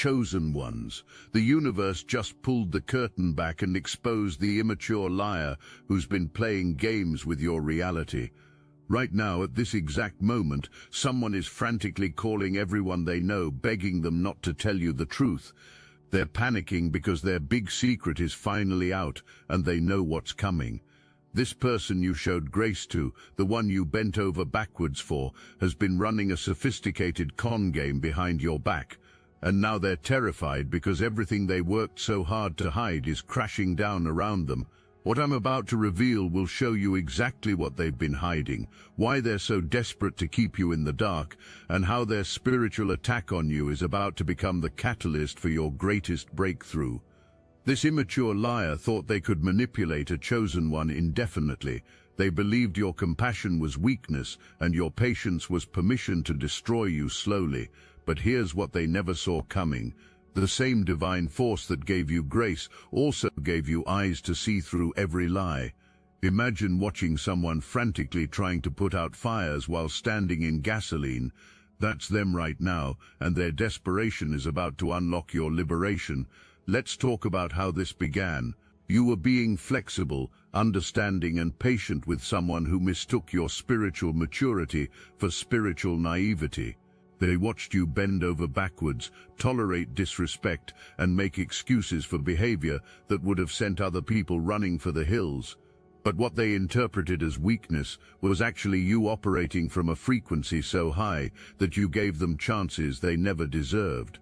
chosen ones. The universe just pulled the curtain back and exposed the immature liar who's been playing games with your reality. Right now, at this exact moment, someone is frantically calling everyone they know, begging them not to tell you the truth. They're panicking because their big secret is finally out and they know what's coming. This person you showed grace to, the one you bent over backwards for, has been running a sophisticated con game behind your back. And now they're terrified because everything they worked so hard to hide is crashing down around them. What I'm about to reveal will show you exactly what they've been hiding, why they're so desperate to keep you in the dark, and how their spiritual attack on you is about to become the catalyst for your greatest breakthrough. This immature liar thought they could manipulate a chosen one indefinitely. They believed your compassion was weakness and your patience was permission to destroy you slowly. But here's what they never saw coming. The same divine force that gave you grace also gave you eyes to see through every lie. Imagine watching someone frantically trying to put out fires while standing in gasoline. That's them right now, and their desperation is about to unlock your liberation. Let's talk about how this began. You were being flexible, understanding, and patient with someone who mistook your spiritual maturity for spiritual naivety. They watched you bend over backwards, tolerate disrespect, and make excuses for behavior that would have sent other people running for the hills. But what they interpreted as weakness was actually you operating from a frequency so high that you gave them chances they never deserved.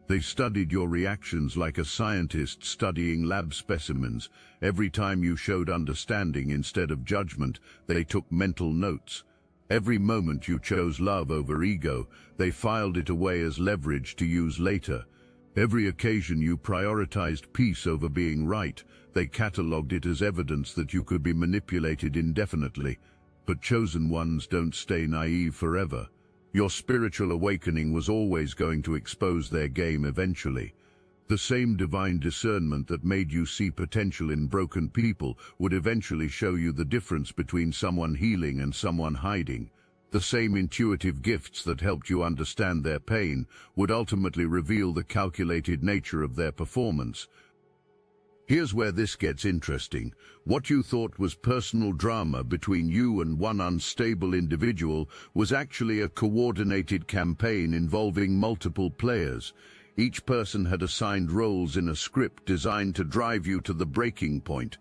They studied your reactions like a scientist studying lab specimens. Every time you showed understanding instead of judgment, they took mental notes. Every moment you chose love over ego, they filed it away as leverage to use later. Every occasion you prioritized peace over being right, they catalogued it as evidence that you could be manipulated indefinitely. But chosen ones don't stay naive forever. Your spiritual awakening was always going to expose their game eventually. The same divine discernment that made you see potential in broken people would eventually show you the difference between someone healing and someone hiding. The same intuitive gifts that helped you understand their pain would ultimately reveal the calculated nature of their performance. Here's where this gets interesting. What you thought was personal drama between you and one unstable individual was actually a coordinated campaign involving multiple players. Each person had assigned roles in a script designed to drive you to the breaking point.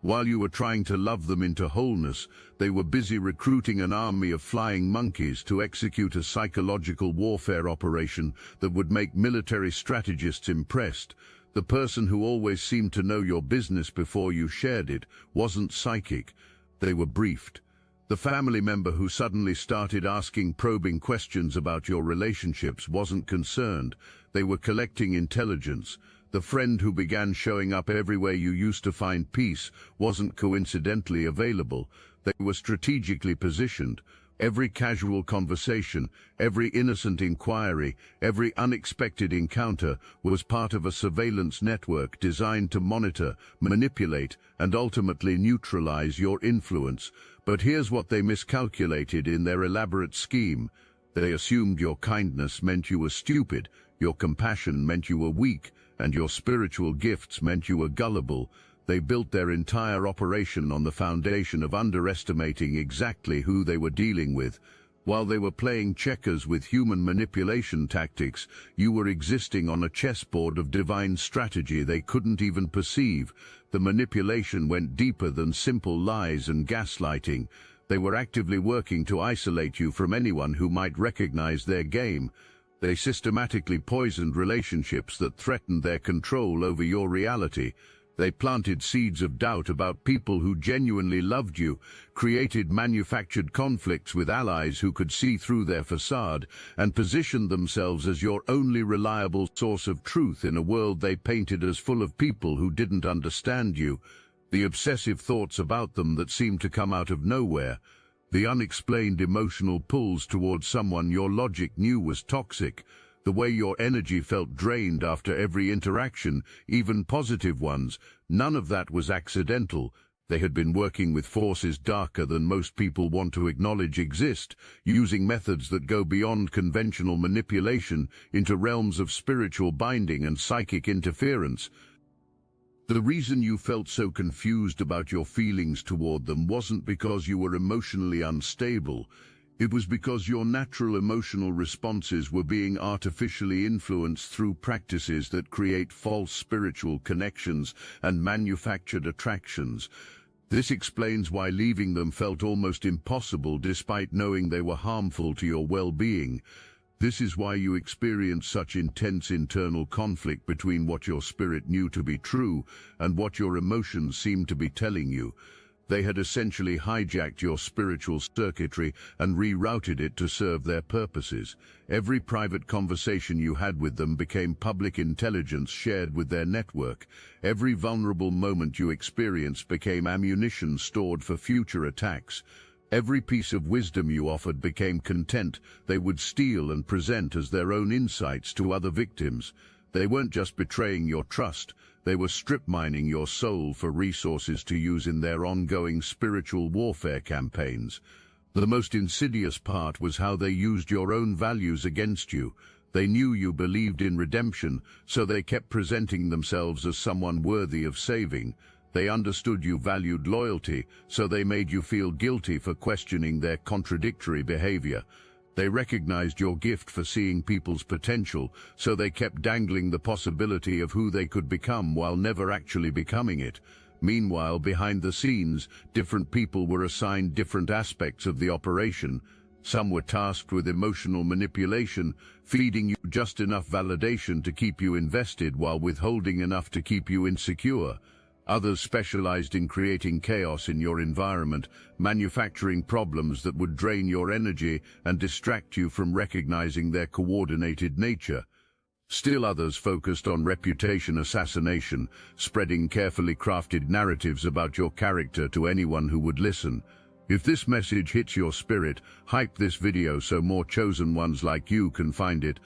While you were trying to love them into wholeness, they were busy recruiting an army of flying monkeys to execute a psychological warfare operation that would make military strategists impressed. The person who always seemed to know your business before you shared it wasn't psychic. They were briefed. The family member who suddenly started asking probing questions about your relationships wasn't concerned. They were collecting intelligence. The friend who began showing up everywhere you used to find peace wasn't coincidentally available. They were strategically positioned. Every casual conversation, every innocent inquiry, every unexpected encounter was part of a surveillance network designed to monitor, manipulate, and ultimately neutralize your influence. But here's what they miscalculated in their elaborate scheme. They assumed your kindness meant you were stupid, your compassion meant you were weak, and your spiritual gifts meant you were gullible. They built their entire operation on the foundation of underestimating exactly who they were dealing with. While they were playing checkers with human manipulation tactics, you were existing on a chessboard of divine strategy they couldn't even perceive. The manipulation went deeper than simple lies and gaslighting. They were actively working to isolate you from anyone who might recognize their game. They systematically poisoned relationships that threatened their control over your reality. They planted seeds of doubt about people who genuinely loved you, created manufactured conflicts with allies who could see through their facade, and positioned themselves as your only reliable source of truth in a world they painted as full of people who didn't understand you. The obsessive thoughts about them that seemed to come out of nowhere, the unexplained emotional pulls towards someone your logic knew was toxic, the way your energy felt drained after every interaction, even positive ones, none of that was accidental. They had been working with forces darker than most people want to acknowledge exist, using methods that go beyond conventional manipulation into realms of spiritual binding and psychic interference. The reason you felt so confused about your feelings toward them wasn't because you were emotionally unstable. It was because your natural emotional responses were being artificially influenced through practices that create false spiritual connections and manufactured attractions. This explains why leaving them felt almost impossible despite knowing they were harmful to your well-being. This is why you experienced such intense internal conflict between what your spirit knew to be true and what your emotions seemed to be telling you. They had essentially hijacked your spiritual circuitry and rerouted it to serve their purposes. Every private conversation you had with them became public intelligence shared with their network. Every vulnerable moment you experienced became ammunition stored for future attacks. Every piece of wisdom you offered became content they would steal and present as their own insights to other victims. They weren't just betraying your trust, they were strip mining your soul for resources to use in their ongoing spiritual warfare campaigns. The most insidious part was how they used your own values against you. They knew you believed in redemption, so they kept presenting themselves as someone worthy of saving. They understood you valued loyalty, so they made you feel guilty for questioning their contradictory behavior. They recognized your gift for seeing people's potential, so they kept dangling the possibility of who they could become while never actually becoming it. Meanwhile, behind the scenes, different people were assigned different aspects of the operation. Some were tasked with emotional manipulation, feeding you just enough validation to keep you invested while withholding enough to keep you insecure. Others specialized in creating chaos in your environment, manufacturing problems that would drain your energy and distract you from recognizing their coordinated nature. Still others focused on reputation assassination, spreading carefully crafted narratives about your character to anyone who would listen. If this message hits your spirit, hype this video so more chosen ones like you can find it.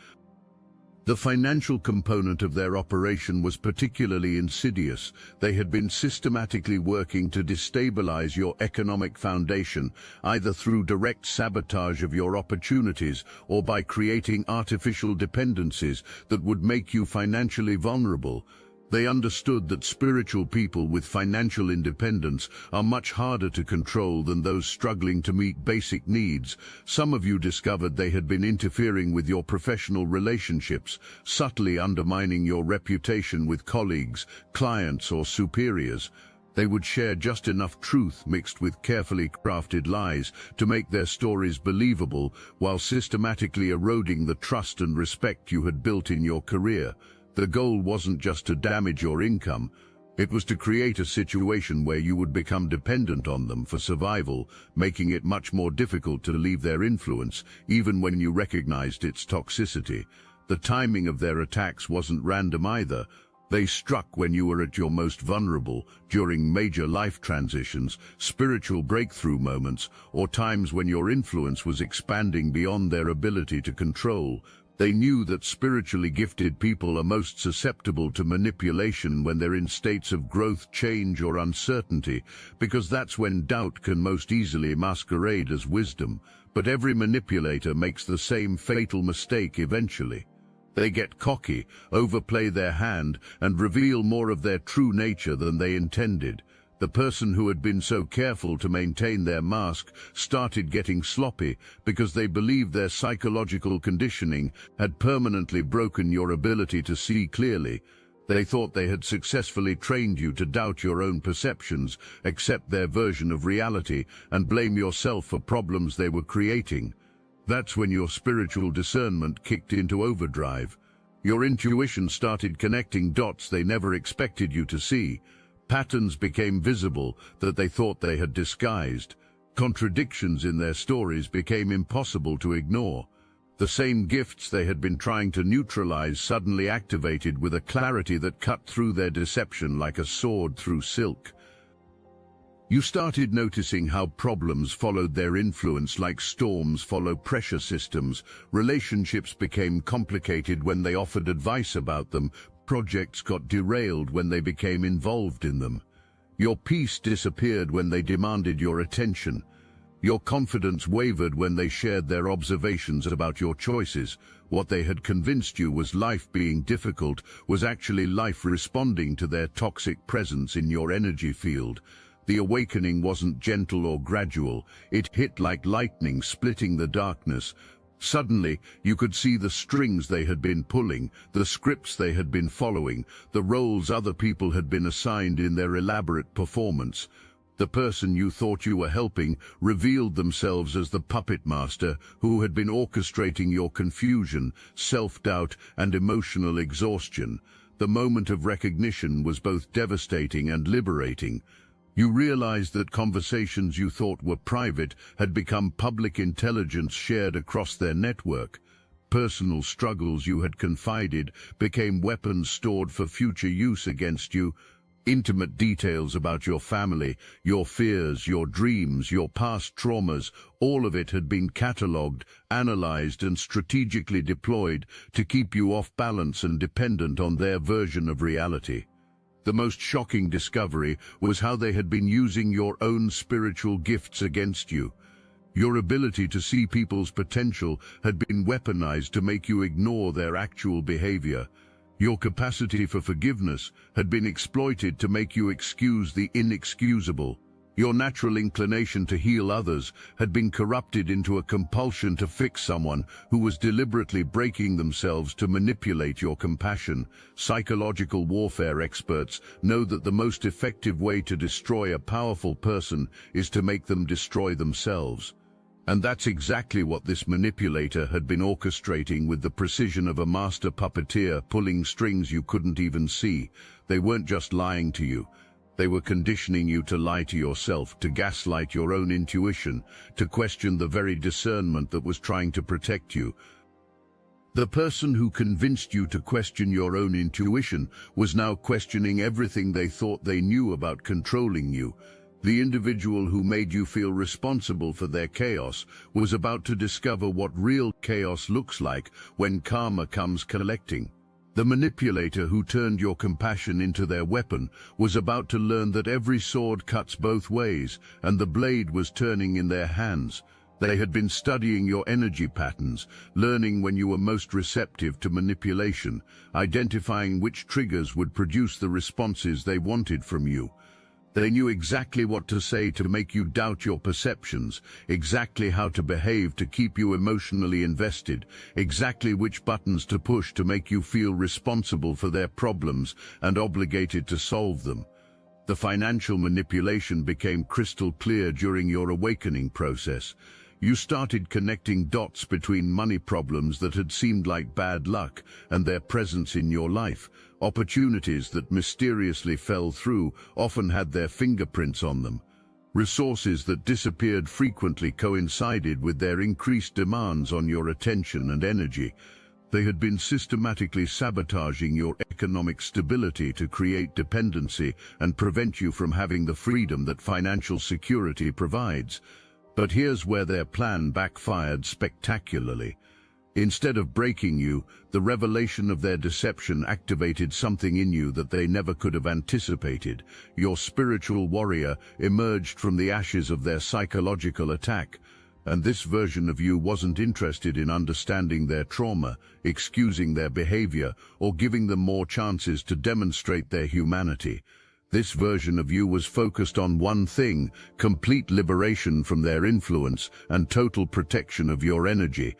The financial component of their operation was particularly insidious. They had been systematically working to destabilize your economic foundation, either through direct sabotage of your opportunities or by creating artificial dependencies that would make you financially vulnerable. They understood that spiritual people with financial independence are much harder to control than those struggling to meet basic needs. Some of you discovered they had been interfering with your professional relationships, subtly undermining your reputation with colleagues, clients, or superiors. They would share just enough truth mixed with carefully crafted lies to make their stories believable, while systematically eroding the trust and respect you had built in your career. The goal wasn't just to damage your income, it was to create a situation where you would become dependent on them for survival, making it much more difficult to leave their influence, even when you recognized its toxicity. The timing of their attacks wasn't random either. They struck when you were at your most vulnerable, during major life transitions, spiritual breakthrough moments, or times when your influence was expanding beyond their ability to control. They knew that spiritually gifted people are most susceptible to manipulation when they're in states of growth, change, or uncertainty, because that's when doubt can most easily masquerade as wisdom. But every manipulator makes the same fatal mistake eventually. They get cocky, overplay their hand, and reveal more of their true nature than they intended. The person who had been so careful to maintain their mask started getting sloppy because they believed their psychological conditioning had permanently broken your ability to see clearly. They thought they had successfully trained you to doubt your own perceptions, accept their version of reality, and blame yourself for problems they were creating. That's when your spiritual discernment kicked into overdrive. Your intuition started connecting dots they never expected you to see. Patterns became visible that they thought they had disguised. Contradictions in their stories became impossible to ignore. The same gifts they had been trying to neutralize suddenly activated with a clarity that cut through their deception like a sword through silk. You started noticing how problems followed their influence like storms follow pressure systems. Relationships became complicated when they offered advice about them. Projects got derailed when they became involved in them. Your peace disappeared when they demanded your attention. Your confidence wavered when they shared their observations about your choices. What they had convinced you was life being difficult was actually life responding to their toxic presence in your energy field. The awakening wasn't gentle or gradual. It hit like lightning, splitting the darkness. Suddenly, you could see the strings they had been pulling, the scripts they had been following, the roles other people had been assigned in their elaborate performance. The person you thought you were helping revealed themselves as the puppet master who had been orchestrating your confusion, self-doubt, and emotional exhaustion. The moment of recognition was both devastating and liberating. You realized that conversations you thought were private had become public intelligence shared across their network. Personal struggles you had confided became weapons stored for future use against you. Intimate details about your family, your fears, your dreams, your past traumas, all of it had been catalogued, analyzed, and strategically deployed to keep you off balance and dependent on their version of reality. The most shocking discovery was how they had been using your own spiritual gifts against you. Your ability to see people's potential had been weaponized to make you ignore their actual behavior. Your capacity for forgiveness had been exploited to make you excuse the inexcusable. Your natural inclination to heal others had been corrupted into a compulsion to fix someone who was deliberately breaking themselves to manipulate your compassion. Psychological warfare experts know that the most effective way to destroy a powerful person is to make them destroy themselves. And that's exactly what this manipulator had been orchestrating with the precision of a master puppeteer, pulling strings you couldn't even see. They weren't just lying to you. They were conditioning you to lie to yourself, to gaslight your own intuition, to question the very discernment that was trying to protect you. The person who convinced you to question your own intuition was now questioning everything they thought they knew about controlling you. The individual who made you feel responsible for their chaos was about to discover what real chaos looks like when karma comes collecting. The manipulator who turned your compassion into their weapon was about to learn that every sword cuts both ways, and the blade was turning in their hands. They had been studying your energy patterns, learning when you were most receptive to manipulation, identifying which triggers would produce the responses they wanted from you. They knew exactly what to say to make you doubt your perceptions, exactly how to behave to keep you emotionally invested, exactly which buttons to push to make you feel responsible for their problems and obligated to solve them. The financial manipulation became crystal clear during your awakening process. You started connecting dots between money problems that had seemed like bad luck and their presence in your life. Opportunities that mysteriously fell through often had their fingerprints on them. Resources that disappeared frequently coincided with their increased demands on your attention and energy. They had been systematically sabotaging your economic stability to create dependency and prevent you from having the freedom that financial security provides. But here's where their plan backfired spectacularly. Instead of breaking you, the revelation of their deception activated something in you that they never could have anticipated. Your spiritual warrior emerged from the ashes of their psychological attack, and this version of you wasn't interested in understanding their trauma, excusing their behavior, or giving them more chances to demonstrate their humanity. This version of you was focused on one thing: complete liberation from their influence and total protection of your energy.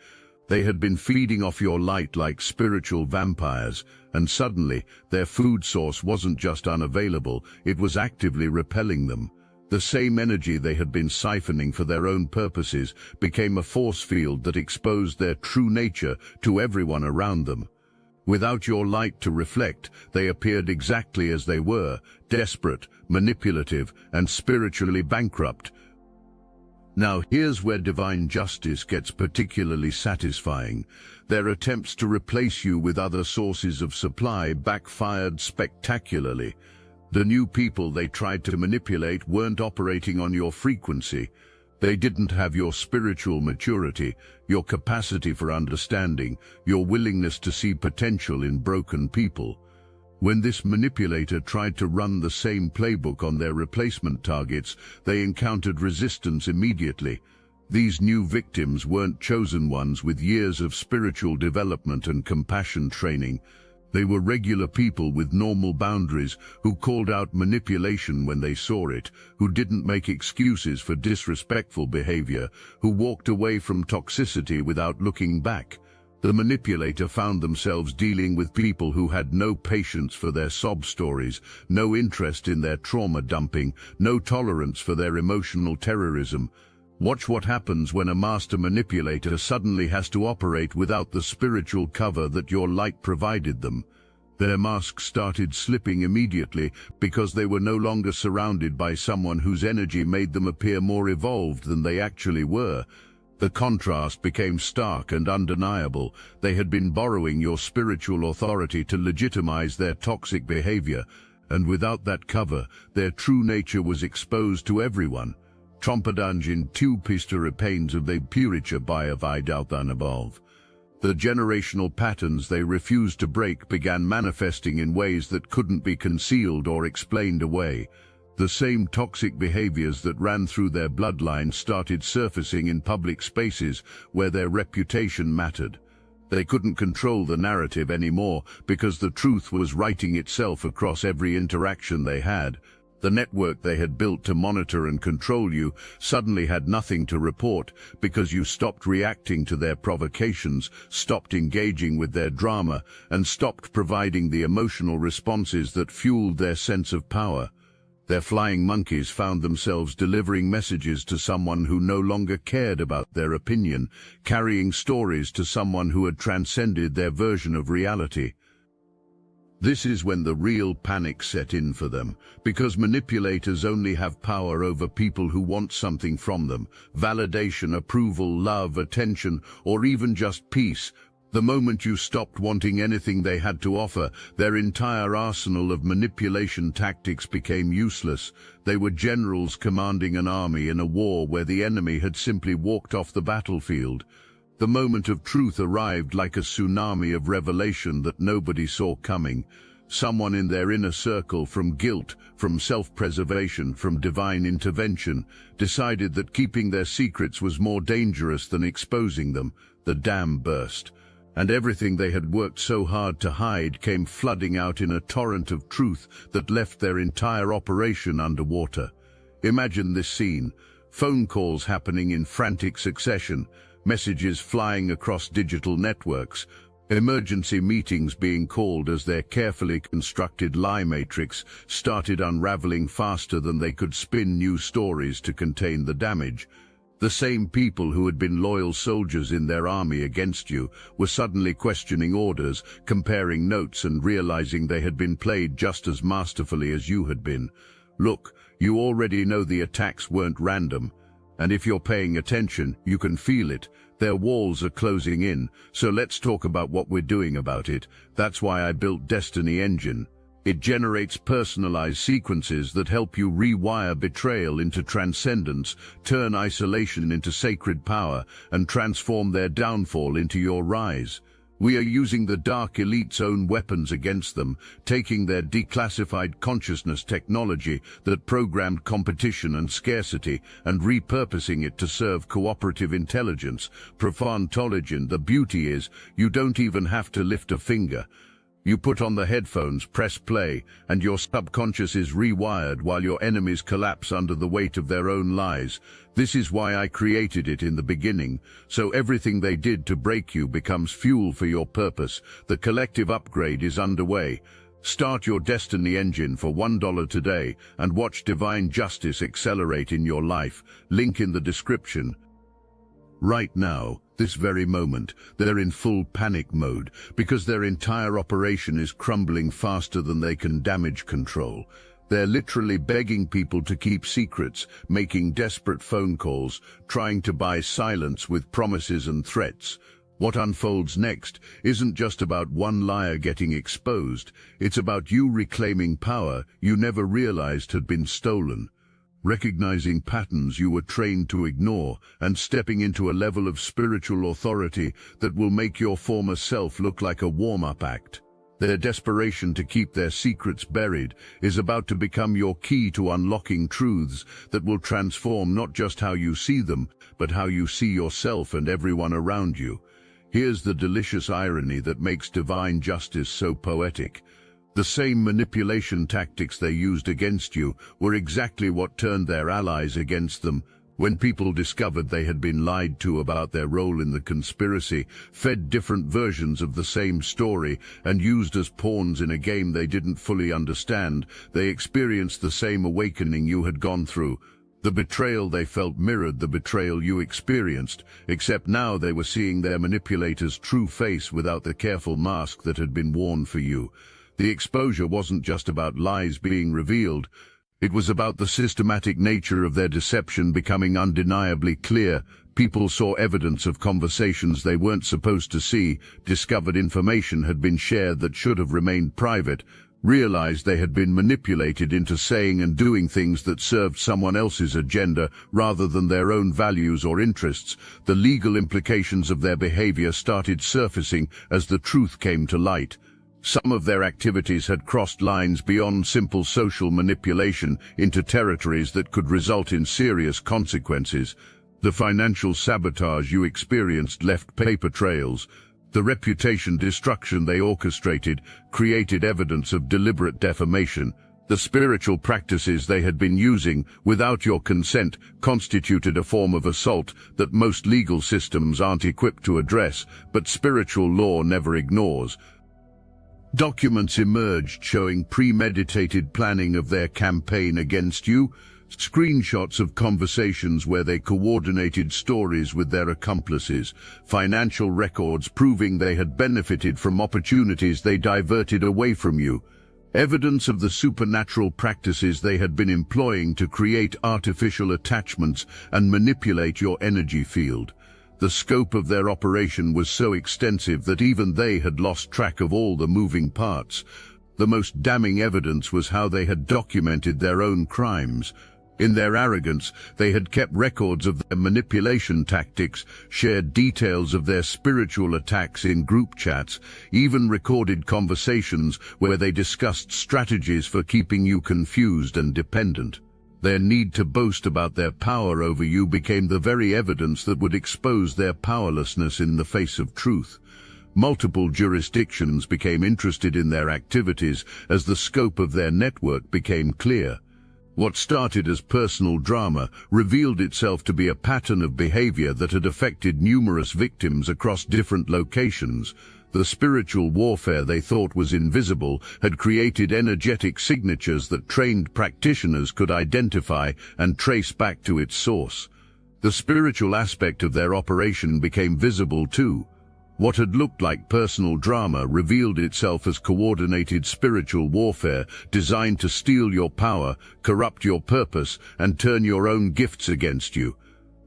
They had been feeding off your light like spiritual vampires, and suddenly their food source wasn't just unavailable, it was actively repelling them. The same energy they had been siphoning for their own purposes became a force field that exposed their true nature to everyone around them. Without your light to reflect, they appeared exactly as they were: desperate, manipulative, and spiritually bankrupt. Now here's where divine justice gets particularly satisfying. Their attempts to replace you with other sources of supply backfired spectacularly. The new people they tried to manipulate weren't operating on your frequency. They didn't have your spiritual maturity, your capacity for understanding, your willingness to see potential in broken people. When this manipulator tried to run the same playbook on their replacement targets, they encountered resistance immediately. These new victims weren't chosen ones with years of spiritual development and compassion training. They were regular people with normal boundaries who called out manipulation when they saw it, who didn't make excuses for disrespectful behavior, who walked away from toxicity without looking back. The manipulator found themselves dealing with people who had no patience for their sob stories, no interest in their trauma dumping, no tolerance for their emotional terrorism. Watch what happens when a master manipulator suddenly has to operate without the spiritual cover that your light provided them. Their masks started slipping immediately because they were no longer surrounded by someone whose energy made them appear more evolved than they actually were. The contrast became stark and undeniable. They had been borrowing your spiritual authority to legitimize their toxic behavior, and without that cover, their true nature was exposed to everyone. Trompedanjin tu pistere pains of the puricha by of idalthan above. The generational patterns they refused to break began manifesting in ways that couldn't be concealed or explained away. The same toxic behaviors that ran through their bloodline started surfacing in public spaces where their reputation mattered. They couldn't control the narrative anymore because the truth was writing itself across every interaction they had. The network they had built to monitor and control you suddenly had nothing to report because you stopped reacting to their provocations, stopped engaging with their drama, and stopped providing the emotional responses that fueled their sense of power. Their flying monkeys found themselves delivering messages to someone who no longer cared about their opinion, carrying stories to someone who had transcended their version of reality. This is when the real panic set in for them, because manipulators only have power over people who want something from them: validation, approval, love, attention, or even just peace. The moment you stopped wanting anything they had to offer, their entire arsenal of manipulation tactics became useless. They were generals commanding an army in a war where the enemy had simply walked off the battlefield. The moment of truth arrived like a tsunami of revelation that nobody saw coming. Someone in their inner circle, from guilt, from self-preservation, from divine intervention, decided that keeping their secrets was more dangerous than exposing them. The dam burst, and everything they had worked so hard to hide came flooding out in a torrent of truth that left their entire operation underwater. Imagine this scene: phone calls happening in frantic succession, messages flying across digital networks, emergency meetings being called as their carefully constructed lie matrix started unraveling faster than they could spin new stories to contain the damage. The same people who had been loyal soldiers in their army against you were suddenly questioning orders, comparing notes, and realizing they had been played just as masterfully as you had been. Look, you already know the attacks weren't random. And if you're paying attention, you can feel it. Their walls are closing in, so let's talk about what we're doing about it. That's why I built Destiny Engine. It generates personalized sequences that help you rewire betrayal into transcendence, turn isolation into sacred power, and transform their downfall into your rise. We are using the Dark Elite's own weapons against them, taking their declassified consciousness technology that programmed competition and scarcity and repurposing it to serve cooperative intelligence. Profantologen, the beauty is, you don't even have to lift a finger. You put on the headphones, press play, and your subconscious is rewired while your enemies collapse under the weight of their own lies. This is why I created it in the beginning, so everything they did to break you becomes fuel for your purpose. The collective upgrade is underway. Start your Destiny Engine for $1 today and watch divine justice accelerate in your life. Link in the description. Right now, this very moment, they're in full panic mode because their entire operation is crumbling faster than they can damage control. They're literally begging people to keep secrets, making desperate phone calls, trying to buy silence with promises and threats. What unfolds next isn't just about one liar getting exposed, it's about you reclaiming power you never realized had been stolen. Recognizing patterns you were trained to ignore, and stepping into a level of spiritual authority that will make your former self look like a warm-up act. Their desperation to keep their secrets buried is about to become your key to unlocking truths that will transform not just how you see them, but how you see yourself and everyone around you. Here's the delicious irony that makes divine justice so poetic. The same manipulation tactics they used against you were exactly what turned their allies against them. When people discovered they had been lied to about their role in the conspiracy, fed different versions of the same story, and used as pawns in a game they didn't fully understand, they experienced the same awakening you had gone through. The betrayal they felt mirrored the betrayal you experienced, except now they were seeing their manipulator's true face without the careful mask that had been worn for you. The exposure wasn't just about lies being revealed. It was about the systematic nature of their deception becoming undeniably clear. People saw evidence of conversations they weren't supposed to see, discovered information had been shared that should have remained private, realized they had been manipulated into saying and doing things that served someone else's agenda rather than their own values or interests. The legal implications of their behavior started surfacing as the truth came to light. Some of their activities had crossed lines beyond simple social manipulation into territories that could result in serious consequences. The financial sabotage you experienced left paper trails. The reputation destruction they orchestrated created evidence of deliberate defamation. The spiritual practices they had been using, without your consent, constituted a form of assault that most legal systems aren't equipped to address, but spiritual law never ignores. Documents emerged showing premeditated planning of their campaign against you, screenshots of conversations where they coordinated stories with their accomplices, financial records proving they had benefited from opportunities they diverted away from you, evidence of the supernatural practices they had been employing to create artificial attachments and manipulate your energy field. The scope of their operation was so extensive that even they had lost track of all the moving parts. The most damning evidence was how they had documented their own crimes. In their arrogance, they had kept records of their manipulation tactics, shared details of their spiritual attacks in group chats, even recorded conversations where they discussed strategies for keeping you confused and dependent. Their need to boast about their power over you became the very evidence that would expose their powerlessness in the face of truth. Multiple jurisdictions became interested in their activities as the scope of their network became clear. What started as personal drama revealed itself to be a pattern of behavior that had affected numerous victims across different locations. The spiritual warfare they thought was invisible had created energetic signatures that trained practitioners could identify and trace back to its source. The spiritual aspect of their operation became visible too. What had looked like personal drama revealed itself as coordinated spiritual warfare designed to steal your power, corrupt your purpose, and turn your own gifts against you.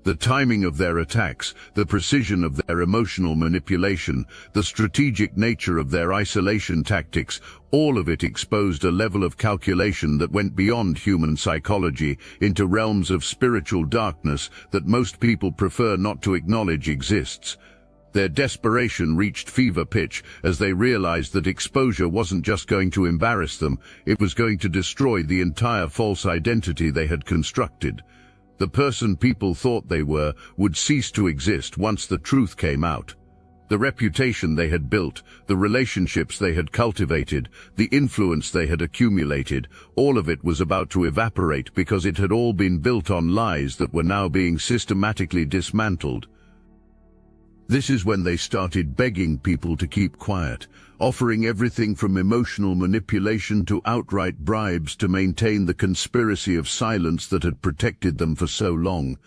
The timing of their attacks, the precision of their emotional manipulation, the strategic nature of their isolation tactics, all of it exposed a level of calculation that went beyond human psychology into realms of spiritual darkness that most people prefer not to acknowledge exists. Their desperation reached fever pitch as they realized that exposure wasn't just going to embarrass them, it was going to destroy the entire false identity they had constructed. The person people thought they were would cease to exist once the truth came out. The reputation they had built, the relationships they had cultivated, the influence they had accumulated, all of it was about to evaporate because it had all been built on lies that were now being systematically dismantled. This is when they started begging people to keep quiet, offering everything from emotional manipulation to outright bribes to maintain the conspiracy of silence that had protected them for so long.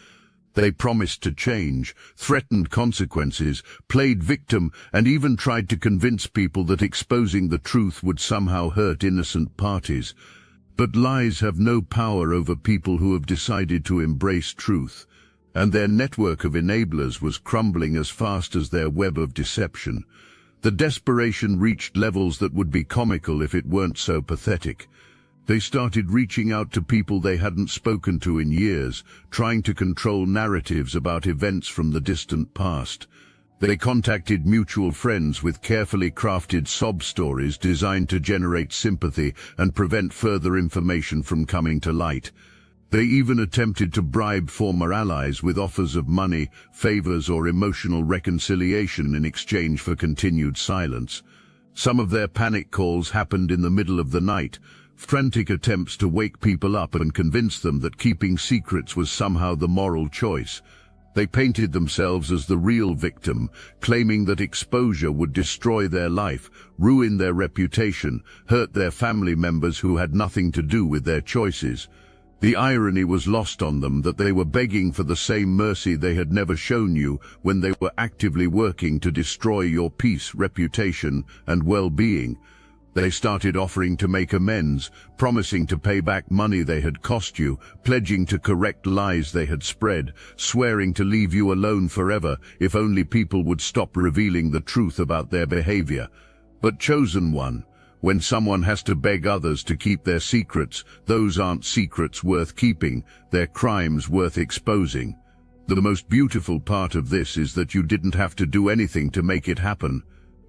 They promised to change, threatened consequences, played victim, and even tried to convince people that exposing the truth would somehow hurt innocent parties. But lies have no power over people who have decided to embrace truth, and their network of enablers was crumbling as fast as their web of deception. The desperation reached levels that would be comical if it weren't so pathetic. They started reaching out to people they hadn't spoken to in years, trying to control narratives about events from the distant past. They contacted mutual friends with carefully crafted sob stories designed to generate sympathy and prevent further information from coming to light. They even attempted to bribe former allies with offers of money, favors, or emotional reconciliation in exchange for continued silence. Some of their panic calls happened in the middle of the night, frantic attempts to wake people up and convince them that keeping secrets was somehow the moral choice. They painted themselves as the real victim, claiming that exposure would destroy their life, ruin their reputation, hurt their family members who had nothing to do with their choices. The irony was lost on them that they were begging for the same mercy they had never shown you when they were actively working to destroy your peace, reputation, and well-being. They started offering to make amends, promising to pay back money they had cost you, pledging to correct lies they had spread, swearing to leave you alone forever if only people would stop revealing the truth about their behavior. But chosen one, when someone has to beg others to keep their secrets, those aren't secrets worth keeping, they're crimes worth exposing. The most beautiful part of this is that you didn't have to do anything to make it happen.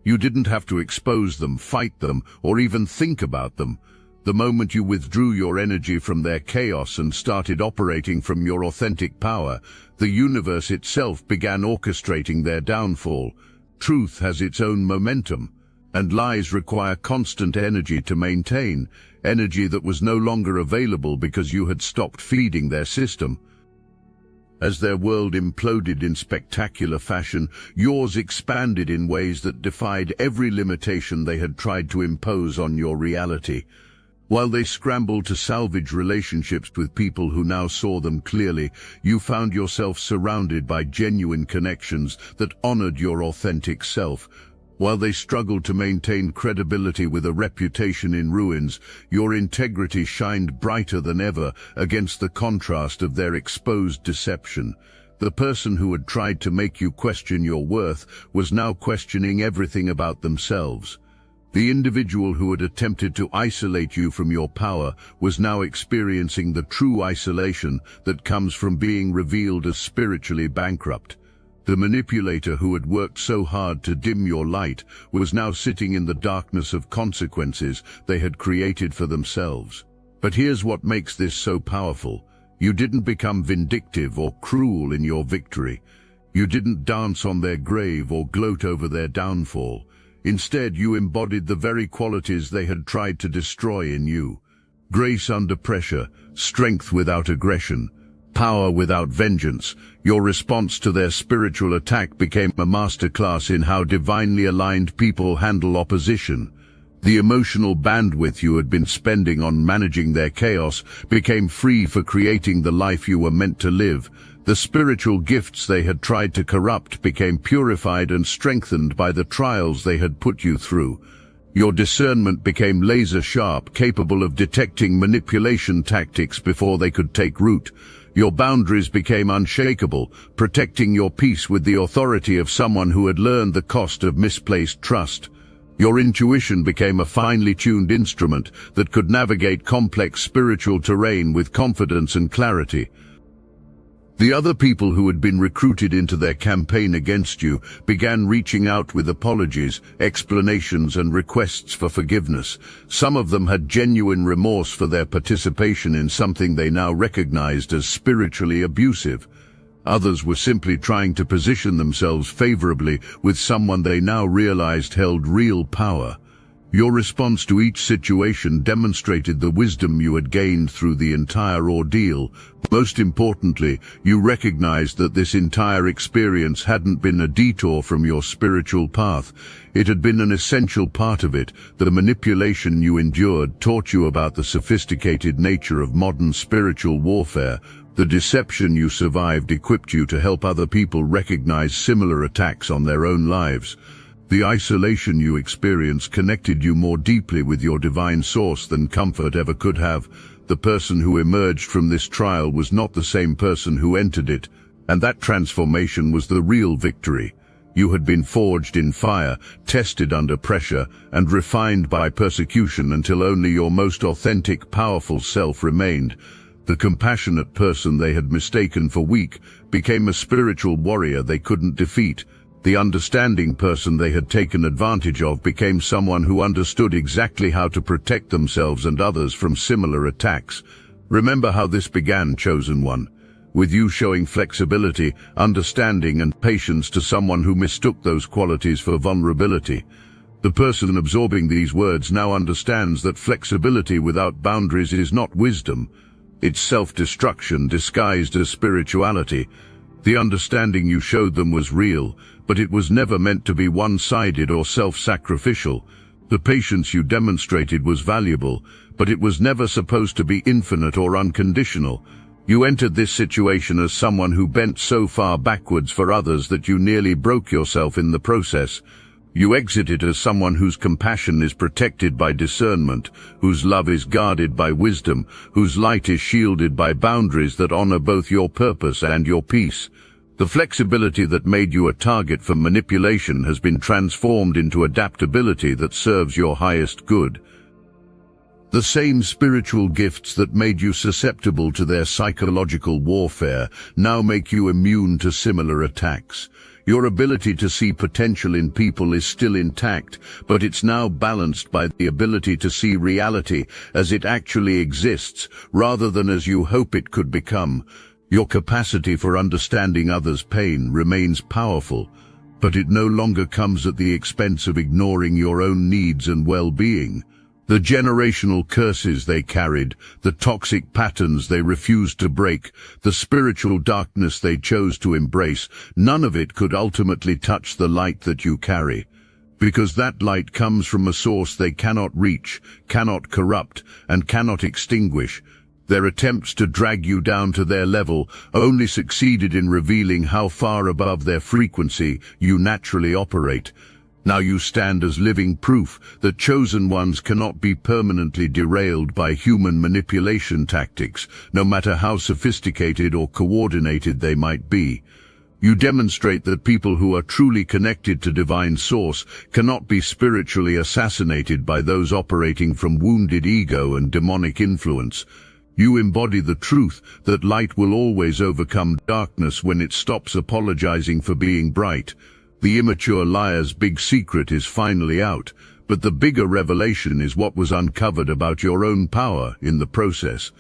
You didn't have to expose them, fight them, or even think about them. The moment you withdrew your energy from their chaos and started operating from your authentic power, the universe itself began orchestrating their downfall. Truth has its own momentum, and lies require constant energy to maintain, energy that was no longer available because you had stopped feeding their system. As their world imploded in spectacular fashion, yours expanded in ways that defied every limitation they had tried to impose on your reality. While they scrambled to salvage relationships with people who now saw them clearly, you found yourself surrounded by genuine connections that honored your authentic self. While they struggled to maintain credibility with a reputation in ruins, your integrity shined brighter than ever against the contrast of their exposed deception. The person who had tried to make you question your worth was now questioning everything about themselves. The individual who had attempted to isolate you from your power was now experiencing the true isolation that comes from being revealed as spiritually bankrupt. The manipulator who had worked so hard to dim your light was now sitting in the darkness of consequences they had created for themselves. But here's what makes this so powerful. You didn't become vindictive or cruel in your victory. You didn't dance on their grave or gloat over their downfall. Instead, you embodied the very qualities they had tried to destroy in you. Grace under pressure, strength without aggression, power without vengeance. Your response to their spiritual attack became a masterclass in how divinely aligned people handle opposition. The emotional bandwidth you had been spending on managing their chaos became free for creating the life you were meant to live. The spiritual gifts they had tried to corrupt became purified and strengthened by the trials they had put you through. Your discernment became laser-sharp, capable of detecting manipulation tactics before they could take root. Your boundaries became unshakable, protecting your peace with the authority of someone who had learned the cost of misplaced trust. Your intuition became a finely tuned instrument that could navigate complex spiritual terrain with confidence and clarity. The other people who had been recruited into their campaign against you began reaching out with apologies, explanations, and requests for forgiveness. Some of them had genuine remorse for their participation in something they now recognized as spiritually abusive. Others were simply trying to position themselves favorably with someone they now realized held real power. Your response to each situation demonstrated the wisdom you had gained through the entire ordeal. Most importantly, you recognized that this entire experience hadn't been a detour from your spiritual path. It had been an essential part of it. The manipulation you endured taught you about the sophisticated nature of modern spiritual warfare. The deception you survived equipped you to help other people recognize similar attacks on their own lives. The isolation you experienced connected you more deeply with your divine source than comfort ever could have. The person who emerged from this trial was not the same person who entered it, and that transformation was the real victory. You had been forged in fire, tested under pressure, and refined by persecution until only your most authentic, powerful self remained. The compassionate person they had mistaken for weak became a spiritual warrior they couldn't defeat. The understanding person they had taken advantage of became someone who understood exactly how to protect themselves and others from similar attacks. Remember how this began, Chosen One, with you showing flexibility, understanding, and patience to someone who mistook those qualities for vulnerability. The person absorbing these words now understands that flexibility without boundaries is not wisdom. It's self-destruction disguised as spirituality. The understanding you showed them was real, but it was never meant to be one-sided or self-sacrificial. The patience you demonstrated was valuable, but it was never supposed to be infinite or unconditional. You entered this situation as someone who bent so far backwards for others that you nearly broke yourself in the process. You exited as someone whose compassion is protected by discernment, whose love is guarded by wisdom, whose light is shielded by boundaries that honor both your purpose and your peace. The flexibility that made you a target for manipulation has been transformed into adaptability that serves your highest good. The same spiritual gifts that made you susceptible to their psychological warfare now make you immune to similar attacks. Your ability to see potential in people is still intact, but it's now balanced by the ability to see reality as it actually exists, rather than as you hope it could become. Your capacity for understanding others' pain remains powerful, but it no longer comes at the expense of ignoring your own needs and well-being. The generational curses they carried, the toxic patterns they refused to break, the spiritual darkness they chose to embrace, none of it could ultimately touch the light that you carry. Because that light comes from a source they cannot reach, cannot corrupt, and cannot extinguish. Their attempts to drag you down to their level only succeeded in revealing how far above their frequency you naturally operate. Now you stand as living proof that chosen ones cannot be permanently derailed by human manipulation tactics, no matter how sophisticated or coordinated they might be. You demonstrate that people who are truly connected to divine source cannot be spiritually assassinated by those operating from wounded ego and demonic influence. You embody the truth that light will always overcome darkness when it stops apologizing for being bright. The immature liar's big secret is finally out, but the bigger revelation is what was uncovered about your own power in the process.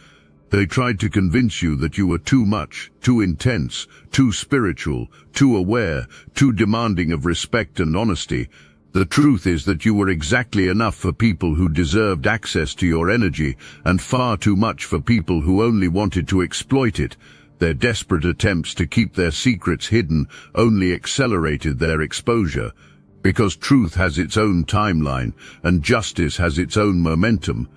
They tried to convince you that you were too much, too intense, too spiritual, too aware, too demanding of respect and honesty. The truth is that you were exactly enough for people who deserved access to your energy, and far too much for people who only wanted to exploit it. Their desperate attempts to keep their secrets hidden only accelerated their exposure. Because truth has its own timeline, and justice has its own momentum.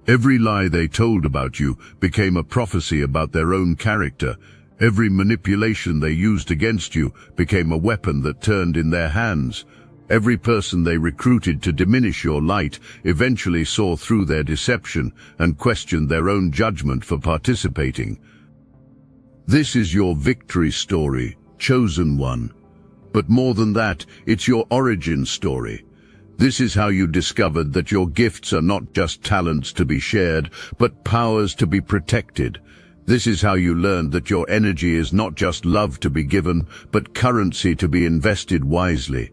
Every lie they told about you became a prophecy about their own character. Every manipulation they used against you became a weapon that turned in their hands. Every person they recruited to diminish your light eventually saw through their deception and questioned their own judgment for participating. This is your victory story, chosen one. But more than that, it's your origin story. This is how you discovered that your gifts are not just talents to be shared, but powers to be protected. This is how you learned that your energy is not just love to be given, but currency to be invested wisely.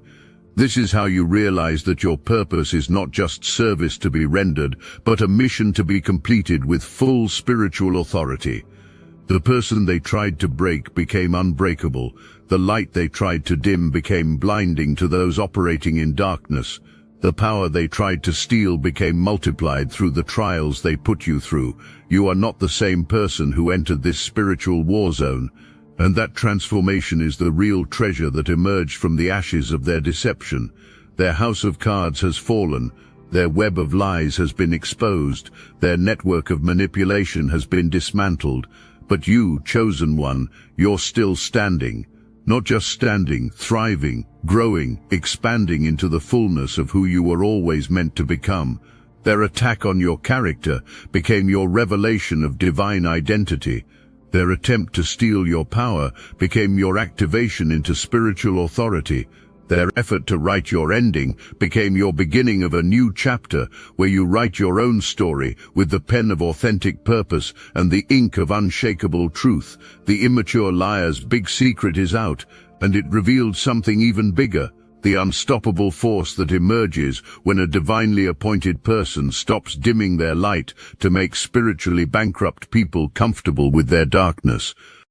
This is how you realize that your purpose is not just service to be rendered, but a mission to be completed with full spiritual authority. The person they tried to break became unbreakable. The light they tried to dim became blinding to those operating in darkness. The power they tried to steal became multiplied through the trials they put you through. You are not the same person who entered this spiritual war zone. And that transformation is the real treasure that emerged from the ashes of their deception. Their house of cards has fallen. Their web of lies has been exposed. Their network of manipulation has been dismantled. But you, chosen one, you're still standing. Not just standing, thriving, growing, expanding into the fullness of who you were always meant to become. Their attack on your character became your revelation of divine identity. Their attempt to steal your power became your activation into spiritual authority. Their effort to write your ending became your beginning of a new chapter where you write your own story with the pen of authentic purpose and the ink of unshakable truth. The immature liar's big secret is out, and it revealed something even bigger: the unstoppable force that emerges when a divinely appointed person stops dimming their light to make spiritually bankrupt people comfortable with their darkness.